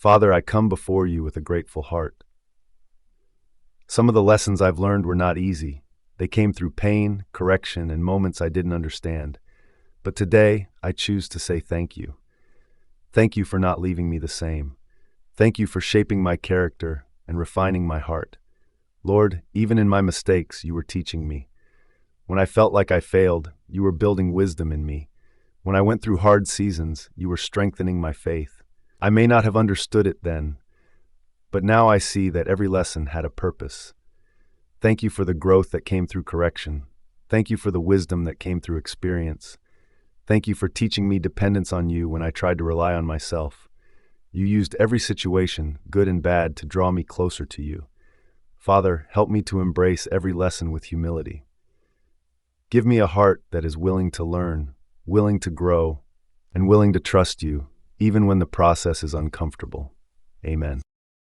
Father, I come before you with a grateful heart. Some of the lessons I've learned were not easy. They came through pain, correction, and moments I didn't understand. But today, I choose to say thank you. Thank you for not leaving me the same. Thank you for shaping my character and refining my heart. Lord, even in my mistakes, you were teaching me. When I felt like I failed, you were building wisdom in me. When I went through hard seasons, you were strengthening my faith. I may not have understood it then, but now I see that every lesson had a purpose. Thank you for the growth that came through correction. Thank you for the wisdom that came through experience. Thank you for teaching me dependence on you when I tried to rely on myself. You used every situation, good and bad, to draw me closer to you. Father, help me to embrace every lesson with humility. Give me a heart that is willing to learn, willing to grow, and willing to trust you, even when the process is uncomfortable. Amen.